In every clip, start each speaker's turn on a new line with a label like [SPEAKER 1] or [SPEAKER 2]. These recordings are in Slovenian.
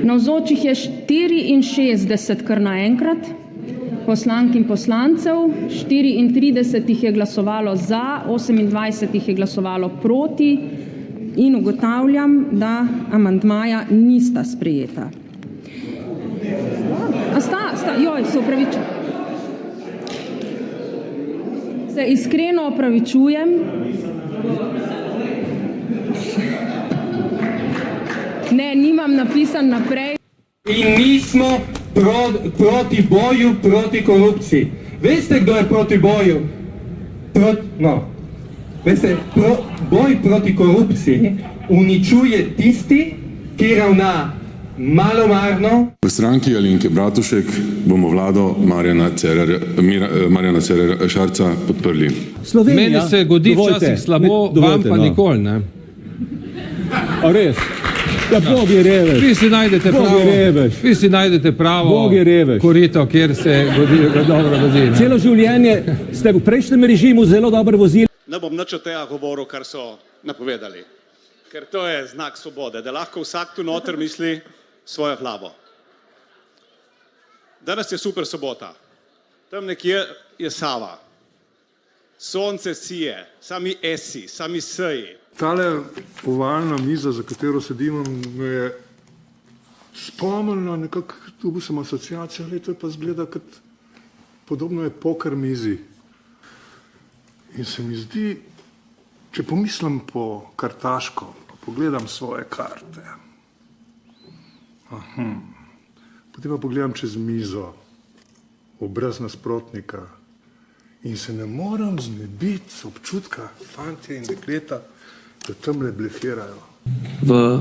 [SPEAKER 1] Navzočih je 64 kar naenkrat poslank in poslancev, 34 jih je glasovalo za, 28 jih je glasovalo proti in ugotavljam, da amandmaja nista sprejeta. A sta, joj, se opravičujem. Se iskreno opravičujem. Ne, nimam napisan naprej.
[SPEAKER 2] In mi smo proti boju proti korupciji. Veste, kdo je proti boju? Boj proti korupciji uničuje tisti, ki ravna malomarno.
[SPEAKER 3] V stranki Alenke Bratušek bomo vlado Marjana Cerarja Šarca podprli.
[SPEAKER 4] Meni se godi včasih slabo, vam pa nikoli, ne?
[SPEAKER 5] A res? Ja, Bog je revež.
[SPEAKER 4] Vi si najdete pravo korito, kjer se dobro vodi.
[SPEAKER 5] Celo življenje ste v prejšnjem režimu zelo dobro vozili.
[SPEAKER 6] Ne bom nič o tega govoril, kar so napovedali, ker to je znak svobode, da lahko vsak tu noter misli svojo glavo. Danes je super sobota. Tam nekje je Sava. Sonce sije, sami esi, sami seji.
[SPEAKER 7] Tale ovalna miza, za katero sedim, me je spomnila nekako, tu sem asociacija, to je pa zgleda, kot podobno je poker mizi. In se mi zdi, če pomislim po kartaško, pa pogledam svoje karte, potem pa pogledam čez mizo, obraz nasprotnika in se ne moram znebiti občutka fantje in dekleta, da tamle blefirajo.
[SPEAKER 8] V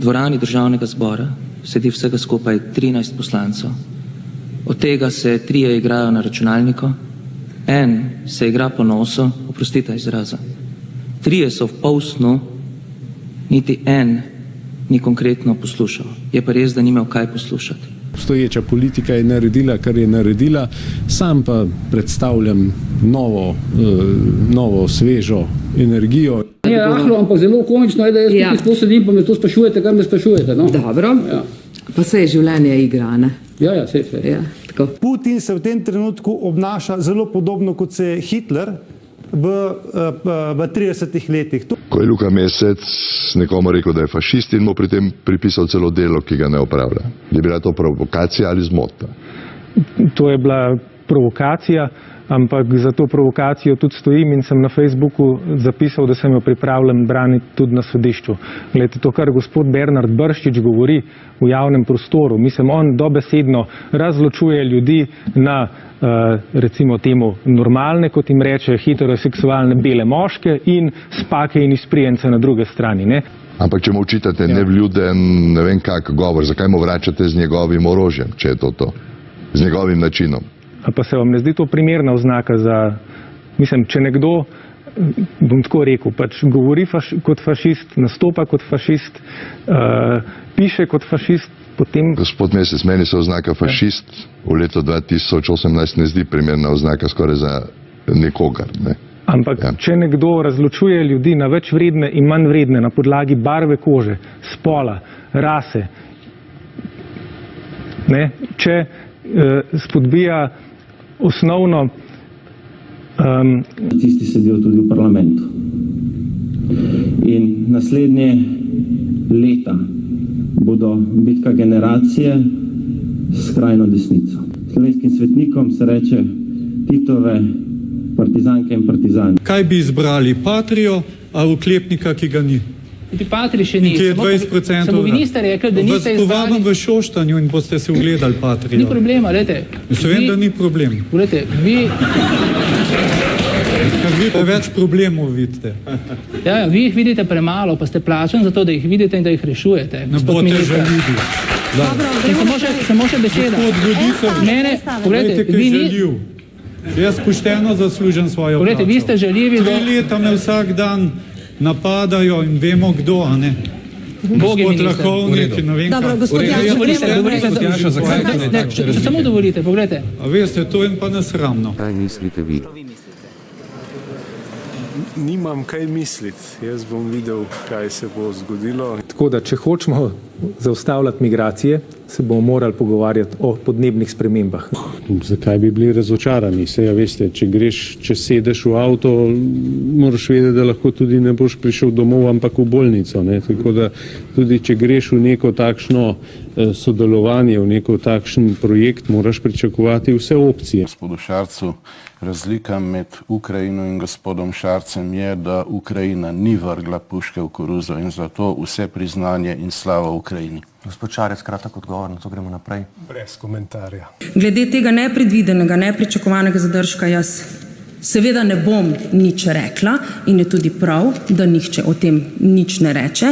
[SPEAKER 8] dvorani Državnega zbora sedi vsega skupaj 13 poslancev. Od tega se 3 igrajo na računalniku, en se igra po nosu, oprostite izraza. 3 so v polsnu, niti en ni konkretno poslušal. Je pa res, da ni imel kaj poslušati.
[SPEAKER 5] Obstoječa politika je naredila, kar je naredila, sam pa predstavljam novo svežo energijo.
[SPEAKER 9] Je rahlo, ampak zelo komično je, da jaz tukaj sploh sedim, pa me to sprašujete, kar me sprašujete. No?
[SPEAKER 10] Dobro, pa se je življenje igra, ne?
[SPEAKER 9] Ja, se.
[SPEAKER 10] Ja, tako.
[SPEAKER 11] Putin se v tem trenutku obnaša zelo podobno, kot se je Hitler v 30 letih.
[SPEAKER 12] Ko je Luka Mesec nekomu rekel, da je fašist in mu pri tem pripisal celo delo, ki ga ne opravlja. Je bila to provokacija ali zmota?
[SPEAKER 13] To je bila provokacija, ampak za to provokacijo tudi stojim in sem na Facebooku zapisal, da sem jo pripravljen braniti tudi na sodišču. Glede, to, kar gospod Bernard Brščič govori v javnem prostoru, mislim, on dobesedno razločuje ljudi na recimo temu normalne, kot jim reče, heteroseksualne bele moške in spake in izprijence na druge strani. Ne?
[SPEAKER 12] Ampak če mu očitate nevljuden, ne vem kak govor, zakaj mu vračate z njegovim orožjem, če je to, z njegovim načinom?
[SPEAKER 13] A pa se vam ne zdi to primerna oznaka za, mislim, če nekdo, bom tako rekel, pač govori kot fašist, nastopa kot fašist, piše kot fašist, potem...
[SPEAKER 12] Gospod Mesec, meni se oznaka fašist v letu 2018 ne zdi primerna oznaka skoraj za nekogar, ne?
[SPEAKER 13] Ampak če nekdo razločuje ljudi na več vredne in manj vredne na podlagi barve kože, spola, rase, ne, če spodbija osnovno...
[SPEAKER 14] Tisti sedijo tudi v parlamentu. In naslednje leta bodo bitka generacije s skrajno desnico. Slovenskim svetnikom se reče Titove partizanke in partizani.
[SPEAKER 15] Kaj bi izbrali, Patrio ali oklepnika, ki ga ni?
[SPEAKER 9] Tudi Patri še ni.
[SPEAKER 15] Ki je 20%.
[SPEAKER 9] Samo vi niste rekli, da niste izbrali...
[SPEAKER 15] Vas povabim v Šoštanju in boste si ugledali Patrio.
[SPEAKER 9] Ni problema, gledajte.
[SPEAKER 15] Vem, da ni problem.
[SPEAKER 9] Gledajte, vi
[SPEAKER 15] preveč problemov vidite.
[SPEAKER 9] Ja, vi jih vidite premalo, pa ste plačani za to, da jih vidite in da jih rešujete.
[SPEAKER 15] Ne boste žaljivi.
[SPEAKER 9] Samo še beseda.
[SPEAKER 15] Gospod Voditelj,
[SPEAKER 9] pogledajte,
[SPEAKER 15] ki je žaljiv. Jaz pošteno zaslužim svojo plačo.
[SPEAKER 9] Pogledajte, vi ste žaljivi...
[SPEAKER 15] 3 leta me vsak dan napadajo in vemo kdo, a ne? Gospod Lahovnik, ne vem
[SPEAKER 10] kako. Dobro, gospod
[SPEAKER 9] Janša, samo dovolite, pogledajte.
[SPEAKER 15] A veste, to je pa nesramno.
[SPEAKER 16] Kaj mislite vi?
[SPEAKER 7] Nimam kaj misliti, jaz bom videl, kaj se bo zgodilo.
[SPEAKER 5] Tako da, če hočemo
[SPEAKER 13] zaustavljati migracije, se bomo morali pogovarjati o podnebnih spremembah.
[SPEAKER 5] Zakaj bi bili razočarani? Saj, veste, če sedeš v avto, moraš vedeti, da lahko tudi ne boš prišel domov, ampak v bolnico. Ne? Tako da tudi če greš v neko takšno sodelovanje, v neko takšen projekt, moraš pričakovati vse opcije.
[SPEAKER 16] Gospodu Šarcu, razlika med Ukrajino in gospodom Šarcem je, da Ukrajina ni vrgla puške v koruzo in zato vse priznanje in slava Ukrajini.
[SPEAKER 17] Gospod Šarec, kratek odgovor, na to gremo naprej.
[SPEAKER 5] Brez komentarja.
[SPEAKER 18] Glede tega nepredvidenega, nepričakovanega zadržka jaz seveda ne bom nič rekla in je tudi prav, da nihče o tem nič ne reče.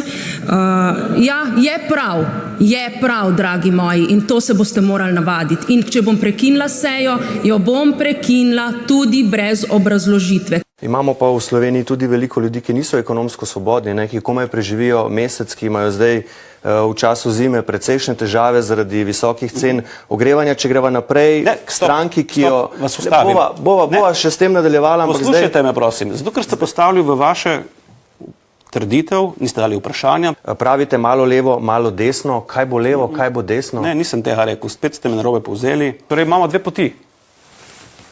[SPEAKER 18] Ja, je prav, dragi moji, in to se boste morali navaditi. In če bom prekinila sejo, jo bom prekinila tudi brez obrazložitve.
[SPEAKER 17] Imamo pa v Sloveniji tudi veliko ljudi, ki niso ekonomsko svobodni, ki komaj preživijo mesec, ki imajo zdaj v času zime precejšnje težave zaradi visokih cen ogrevanja. Če greva naprej k stranki, ki jo...
[SPEAKER 19] Vas ustavim.
[SPEAKER 17] Bova še s tem nadaljevala.
[SPEAKER 19] Poslušajte me, prosim. Zato, ker ste postavili v vaše trditev, niste dali vprašanja.
[SPEAKER 17] Pravite malo levo, malo desno. Kaj bo levo, kaj bo desno?
[SPEAKER 19] Ne, nisem tega rekel. Spet ste me narobe povzeli. Torej, imamo dve poti.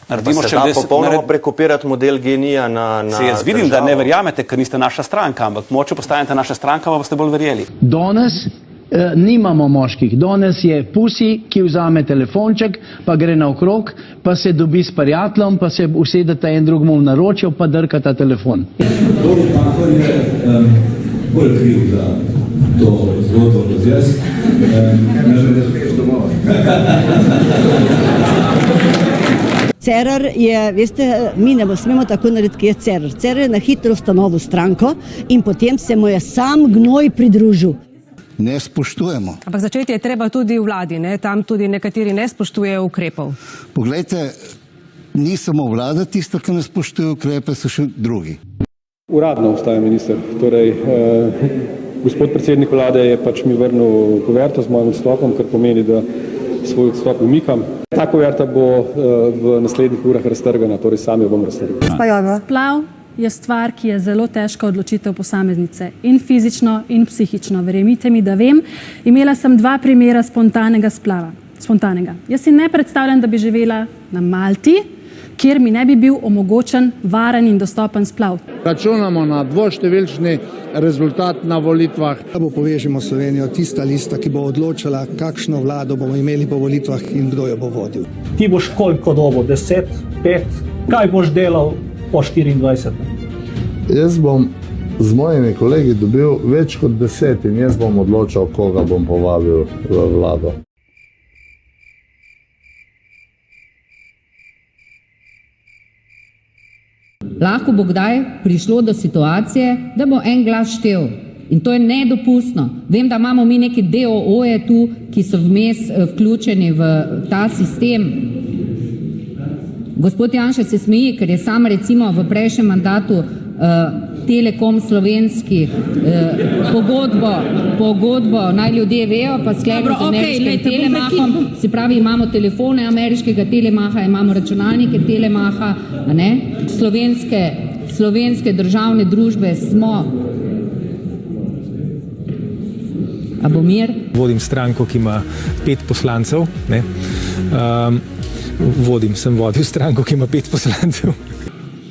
[SPEAKER 17] Pa se da popolnoma prekopirati model genija na
[SPEAKER 19] jaz vidim, da ne verjamete, ker niste naša stranka, ampak moče postanete naša stranka, pa boste bolj verjeli.
[SPEAKER 20] Danes nimamo moških. Danes je pusi, ki vzame telefonček, pa gre naokrog, pa se dobi s prijateljem, pa se usedete en drugemu v naročje, pa drkata telefon.
[SPEAKER 21] Borut Pahor je bolj kriv za to zgodbo kot jaz.
[SPEAKER 22] Cerar je, veste, mi ne smemo tako narediti, ki je Cerar. Cerar je na hitro ustanovil stranko in potem se mu je sam gnoj pridružil.
[SPEAKER 21] Ne spoštujemo.
[SPEAKER 23] Ampak začeti je treba tudi v vladi, ne? Tam tudi nekateri ne spoštujejo ukrepov.
[SPEAKER 21] Poglejte, ni samo vlada tisto, ki ne spoštuje ukrepe, so še drugi.
[SPEAKER 24] Uradno ostaja minister. Torej, gospod predsednik vlade je pač mi vrnil kuverto z mojim odstopom, kar pomeni, da svoj odstop umikam. Ta kuverta bo v naslednjih urah raztrgana, torej sam jo bom raztrgal.
[SPEAKER 25] Splav je stvar, ki je zelo težka odločitev posameznice. In fizično, in psihično. Verjemite mi, da vem. Imela sem 2 primera spontanega splava. Spontanega. Jaz si ne predstavljam, da bi živela na Malti, kjer mi ne bi bil omogočen varen in dostopen splav.
[SPEAKER 21] Računamo na dvoštevilčni rezultat na volitvah.
[SPEAKER 26] Da bo Povežimo Slovenijo tista lista, ki bo odločala, kakšno vlado bomo imeli po volitvah in kdo jo bo vodil.
[SPEAKER 27] Ti boš koliko dobo? 10, 5? Kaj boš delal po 24?
[SPEAKER 12] Jaz bom z mojimi kolegi dobil več kot 10 in jaz bom odločal, koga bom povabil v vlado.
[SPEAKER 28] Lahko bo kdaj prišlo do situacije, da bo en glas štel. In to je nedopustno. Vem, da imamo mi neke DOO-je tu, ki so vmes vključeni v ta sistem. Gospod Janša se smeji, ker je sam recimo v prejšnjem mandatu Telekom slovenski pogodbo, naj ljudje vejo, pa sklenil z ameriškim Telemachom, se pravi, imamo telefone ameriškega Telemacha, imamo računalnike Telemacha, ne? Slovenske državne družbe smo. A bo mir?
[SPEAKER 13] Vodim stranko, ki ima 5 poslancev, ne? Sem vodil stranko, ki ima 5 poslancev.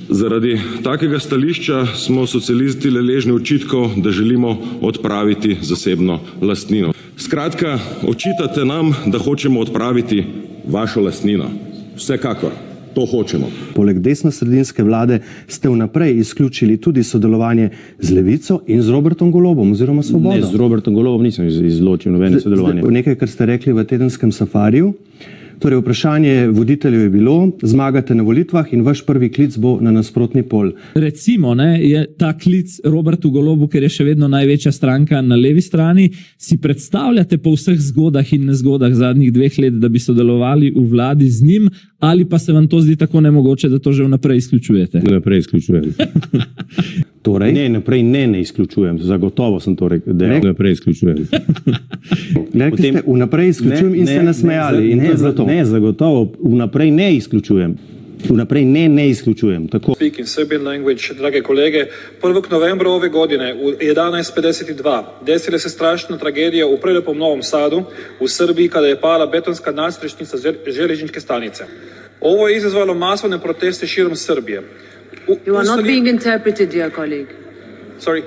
[SPEAKER 3] Zaradi takega stališča smo socialisti deležni očitkov, da želimo odpraviti zasebno lastnino. Skratka, očitate nam, da hočemo odpraviti vašo lastnino. Vsekakor, to hočemo.
[SPEAKER 29] Poleg desno-sredinske vlade ste vnaprej izključili tudi sodelovanje z Levico in z Robertom Golobom oziroma Svobodo.
[SPEAKER 30] Ne, z Robertom Golobom nisem izločil nobene sodelovanje.
[SPEAKER 29] Nekaj, kar ste rekli v tedenskem safariju. Torej, vprašanje voditeljev je bilo, zmagate na volitvah in vaš prvi klic bo na nasprotni pol.
[SPEAKER 31] Recimo, je ta klic Robertu Golobu, ker je še vedno največja stranka na levi strani, si predstavljate po vseh zgodah in nezgodah zadnjih 2 let, da bi sodelovali v vladi z njim, ali pa se vam to zdi tako nemogoče, da to že vnaprej izključujete?
[SPEAKER 30] Vnaprej izključujem.
[SPEAKER 29] Torej?
[SPEAKER 30] Ne, naprej ne izključujem, zagotovo sem to rekel, da vnaprej izključujem.
[SPEAKER 29] Rekli ste, vnaprej izključujem in ste nasmejali. Ne, zagotovo, vnaprej ne izključujem. Vnaprej ne izključujem. Tako.
[SPEAKER 27] Speak in Serbian language, drage kolege. 1. novembra ove godine u 11:52 desila se strašna tragedija u prelepom Novom Sadu u Srbiji kada je pala betonska nadstrešnica željezničke stanice. Ovo je izazvalo masovne proteste širom Srbije.
[SPEAKER 1] You are not being interpreted, dear colleague.
[SPEAKER 27] Sorry.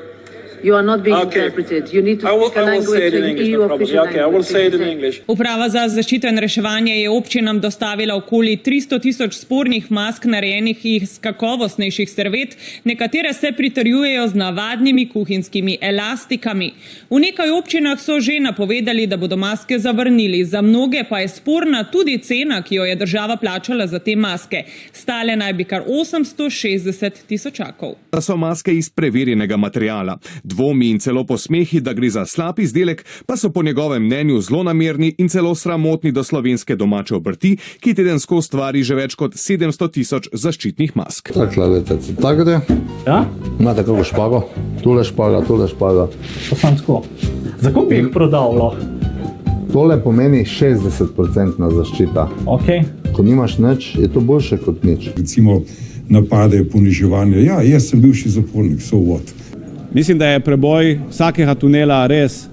[SPEAKER 1] You are not being interpreted. You need to speak a language that EU official language.
[SPEAKER 27] I will say it in English.
[SPEAKER 2] Uprava za zaščito in reševanje je občinam dostavila okoli 300.000 spornih mask narejenih iz kakovostnejših servet, nekatere se pritrjujejo z navadnimi kuhinjskimi elastikami. V nekaj občinah so že napovedali, da bodo maske zavrnili. Za mnoge pa je sporna tudi cena, ki jo je država plačala za te maske. Stale naj bi kar 860 tisočakov.
[SPEAKER 4] Da so maske iz preverjenega materiala. Dvomi in celo posmehi, da gre za slab izdelek, pa so po njegovem mnenju zlonamerni in celo sramotni do slovenske domače obrti, ki tedensko ustvari že več kot 700.000 zaščitnih mask.
[SPEAKER 12] Tako gre?
[SPEAKER 27] Ja?
[SPEAKER 12] Imate kako špago? Tule špaga.
[SPEAKER 27] Pa sam tako. Za koliko bi jih prodavalo?
[SPEAKER 12] Tole pomeni 60% zaščita.
[SPEAKER 27] Okay.
[SPEAKER 12] Ko nimaš nič, je to boljše kot nič.
[SPEAKER 6] Recimo napade, poniževanje. Ja, jaz sem bivši zapornik, so what?
[SPEAKER 30] Mislim, da je preboj vsakega tunela res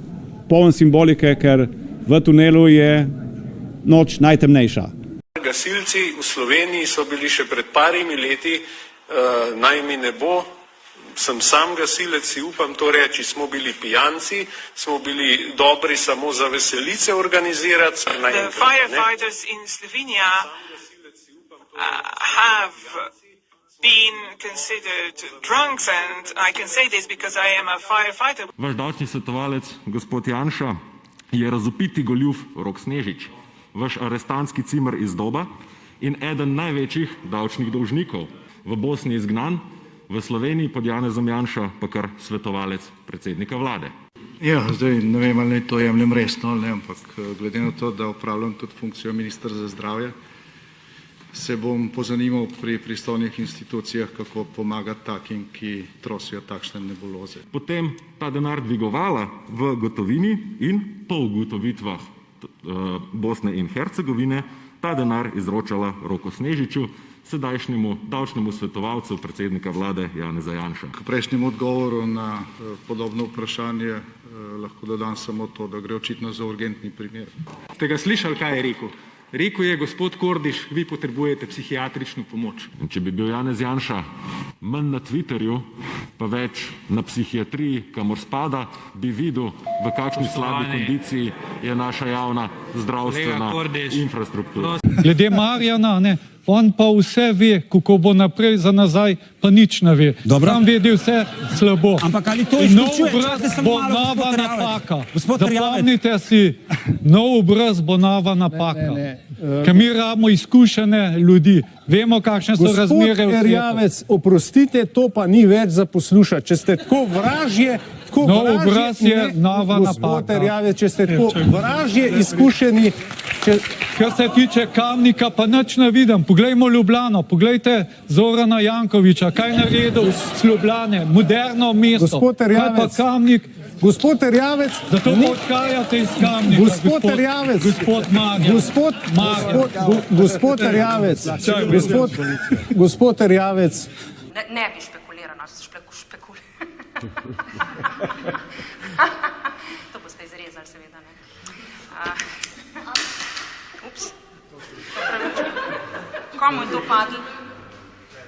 [SPEAKER 30] poln simbolike, ker v tunelu je noč najtemnejša.
[SPEAKER 7] Gasilci v Sloveniji so bili še pred parimi leti, naj mi ne bo, sem sam gasilec, si upam to reči, smo bili pijanci, smo bili dobri samo za veselice organizirati.
[SPEAKER 8] The firefighters in Slovenia have been considered drunks, and I can say this because I am a firefighter.
[SPEAKER 3] Vaš davčni svetovalec, gospod Janša, je razupiti goljuf Rok Snežič, vaš arestantski cimer iz Doba in eden največjih davčnih dolžnikov. V Bosni izgnan, v Sloveniji pod Janezom Janša pa kar svetovalec predsednika vlade.
[SPEAKER 9] Ja, zdaj ne vem, ali to jemljem resno, ali ne, ampak glede na to, da upravljam tudi funkcijo ministra za zdravje, se bom pozanimal pri pristojnih institucijah, kako pomagati takim, ki trosijo takšne nebuloze.
[SPEAKER 3] Potem ta denar dvigovala v gotovini in po ugotovitvah Bosne in Hercegovine ta denar izročala Roku Snežiču, sedajšnjemu davčnemu svetovalcu predsednika vlade Janeza Janša.
[SPEAKER 9] K prejšnjemu odgovoru na podobno vprašanje lahko dodam samo to, da gre očitno za urgentni primer.
[SPEAKER 10] Ste ga slišali, kaj je rekel? Rekel je, gospod Kordiš, vi potrebujete psihiatrično pomoč.
[SPEAKER 3] In če bi bil Janez Janša manj na Twitterju, pa več na psihiatriji, kamor spada, bi videl, v kakšni slabi kondiciji je naša javna zdravstvena infrastruktura.
[SPEAKER 27] Glede Marjana, ne, on pa vse ve, kako bo naprej za nazaj, pa nič ne ve. Sam vedi vse slabo.
[SPEAKER 11] Ampak ali to izključuje?
[SPEAKER 27] Nov obraz bo nova napaka. Zapomnite si, nov obraz bo nova napaka. Ker mi rabimo izkušene ljudi. Vemo, kakšne so razmere v svetu. Gospod Erjavec, oprostite, to pa ni več za poslušati. Če ste tako vražje, nov obraz je nova napaka. Gospod Erjavec, če ste tako vražje izkušeni, kar se tiče Kamnika, pa nič ne vidim. Poglejmo Ljubljano, poglejte Zorana Jankovića, kaj naredil z Ljubljane, moderno mesto. Gospod Erjavec, kaj pa Kamnik? Gospod Erjavec, zato odhajate iz Kamnika. Gospod Erjavec, gospod Marjan. Gospod Erjavec, gospod Erjavec.
[SPEAKER 14] Ne bi špekulirano, to boste izrezali, seveda, ne. Ups. Komu je to padlo?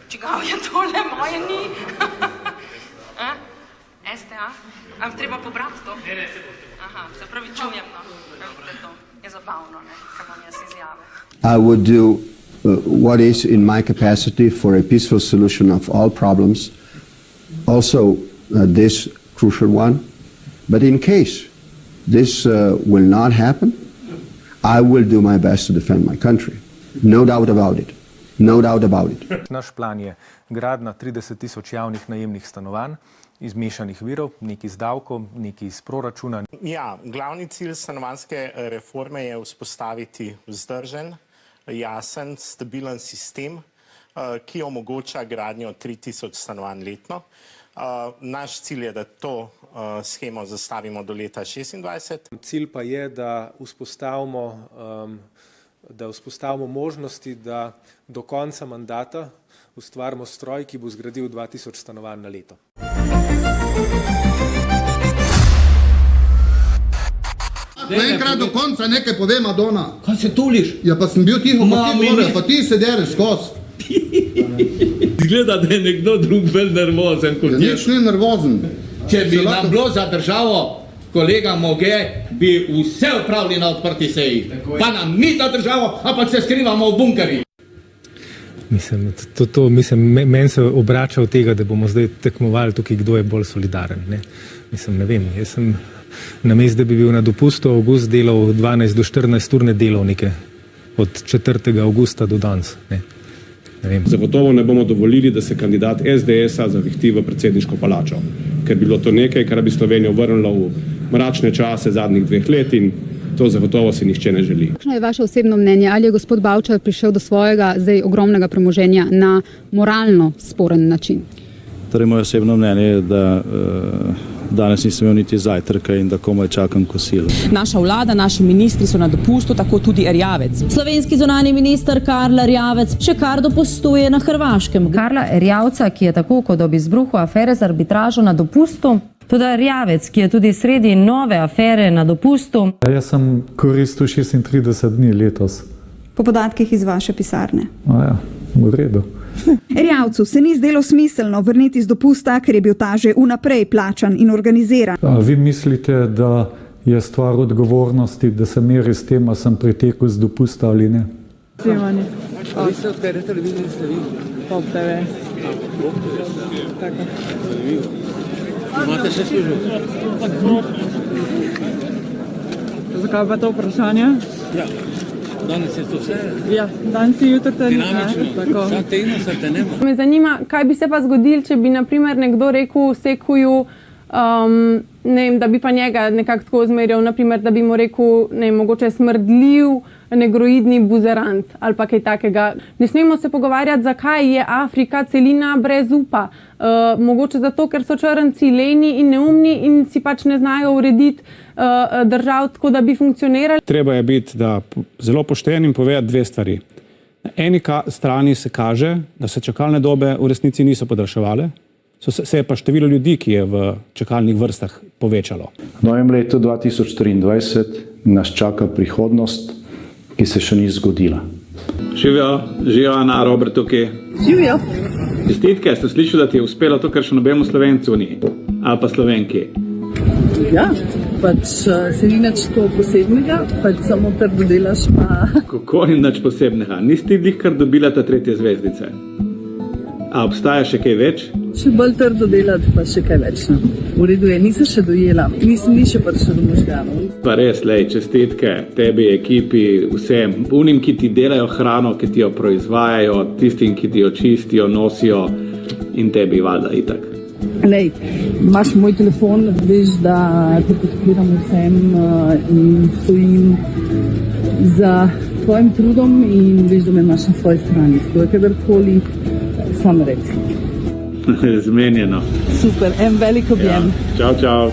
[SPEAKER 14] Čigav je tole, moje ni. STA? Am treba pobrati to? Ne, se boste. Aha, se pravi čujem, no. To je zabavno, ne, kaj bom jaz izjave.
[SPEAKER 15] I would do what is in my capacity for a peaceful solution of all problems, also this crucial one. But in case this will not happen, I will do my best to defend my country. No doubt about it. No doubt about it.
[SPEAKER 32] Naš plan je gradnja 30.000 javnih najemnih stanovanj iz mešanih virov, nekaj iz davkov, nekaj iz proračuna.
[SPEAKER 33] Ja, glavni cilj stanovanjske reforme je vzpostaviti vzdržen, jasen, stabilen sistem, ki omogoča gradnjo 3000 stanovanj letno. Naš cilj je, da to shemo zastavimo do leta 2026.
[SPEAKER 34] Cilj pa je, da vzpostavimo
[SPEAKER 32] da vzpostavimo možnosti, da do konca mandata ustvarimo stroj, ki bo zgradil 2000 stanovanj na leto.
[SPEAKER 5] Enkrat do konca nekaj pove Madonna.
[SPEAKER 11] Kaj se tuliš?
[SPEAKER 5] Ja, pa sem bil tiho, pa ti se dereš skozi.
[SPEAKER 11] Izgleda, da je nekdo drug bolj nervozen kot jaz.
[SPEAKER 5] Nič ni nervozen.
[SPEAKER 11] Če bi nam bilo za državo, kolega Moge, bi vse upravili na odprti seji. Pa nam ni za državo, ampak se skrivamo v bunkerji.
[SPEAKER 13] Meni se obrača od tega, da bomo zdaj tekmovali tukaj, kdo je bolj solidaren. Ne vem, jaz sem namesto, da bi bil na dopustu, avgust delal 12 do 14 urne delovnike od 4. avgusta do danes.
[SPEAKER 16] Zagotovo ne bomo dovolili, da se kandidat SDS-a zavihti v predsedniško palačo, ker bi bilo to nekaj, kar bi Slovenijo vrnilo v mračne čase zadnjih 2 let in to zagotovo si nihče ne želi.
[SPEAKER 17] Kakšno je vaše osebno mnenje? Ali je gospod Bavčar prišel do svojega zdaj ogromnega premoženja na moralno sporen način?
[SPEAKER 18] Torej, moje osebno mnenje je, da danes nisem imel niti zajtrka in da komaj čakam kosilo.
[SPEAKER 19] Naša vlada, naši ministri so na dopustu, tako tudi Erjavec. Slovenski zunanji minister Karl Erjavec še kar dopustuje na Hrvaškem.
[SPEAKER 28] Karla Erjavca, ki je tako kot ob izbruhu afere z arbitražo na dopustu, tudi Erjavec, ki je tudi sredi nove afere na dopustu.
[SPEAKER 27] Jaz sem koristil 36 dni letos.
[SPEAKER 20] Po podatkih iz vaše pisarne.
[SPEAKER 27] V redu.
[SPEAKER 20] Erjavcu se ni zdelo smiselno vrniti z dopusta, ker je bil ta že vnaprej plačan in organiziran.
[SPEAKER 27] Vi mislite, da je stvar odgovornosti, da se meri s tem, a sem pritekel z dopusta ali ne?
[SPEAKER 20] Snemanje.
[SPEAKER 17] Vi ste od katere televizije ste vi?
[SPEAKER 20] Pop TV.
[SPEAKER 17] Tako. Imate še službo?
[SPEAKER 20] Zakaj pa to vprašanje?
[SPEAKER 17] Ja. Danes je to vse?
[SPEAKER 20] Ja, danes je jutro te
[SPEAKER 17] dinamično. Vsak teden se te nema.
[SPEAKER 20] Me zanima, kaj bi se pa zgodilo, če bi naprimer nekdo rekel Sekuju, da bi pa njega nekako tako zmerjal, naprimer, da bi mu rekel, mogoče smrdljiv, negroidni buzerant ali pa kaj takega. Ne smemo se pogovarjati, zakaj je Afrika celina brez upa. Mogoče zato, ker so črnci leni in neumni in si pač ne znajo urediti držav tako, da bi funkcionirali.
[SPEAKER 30] Treba je biti zelo pošten in povedati 2 stvari. Na eni strani se kaže, da se čakalne dobe v resnici niso podaljševale, se je pa število ljudi, ki je v čakalnih vrstah, povečalo.
[SPEAKER 18] V novem letu 2023 nas čaka prihodnost, ki se še ni zgodila.
[SPEAKER 11] Živijo Ana, Robert tukaj.
[SPEAKER 20] Živijo.
[SPEAKER 11] Čestitke, ste slišali, da ti je uspelo to, kar še nobenemu Slovencu ni, ali pa Slovenki.
[SPEAKER 20] Ja, pač se ni nič to posebnega, pač samo trdo delaš pa...
[SPEAKER 11] Kako ni nič posebnega? Nisi ti kar dobila ta 3. zvezdice? A obstaja še kaj več?
[SPEAKER 20] Še bolj trdo delati, pa še kaj več. V redu je, nisem še dojela, nisem ni še prišla do možganov.
[SPEAKER 11] Pa res, čestitke tebi, ekipi, vsem, unim, ki ti delajo hrano, ki ti jo proizvajajo, tistim, ki ti jo čistijo, nosijo in tebi valjda itak.
[SPEAKER 20] Imaš moj telefon, veš, da te podpiram vsem in stojim za tvojim trudom in veš, da me imaš na svoji strani. To je kadarkoli, sam reci.
[SPEAKER 11] Zmenjeno.
[SPEAKER 20] Super, en velik objem.
[SPEAKER 11] Ja. Čau.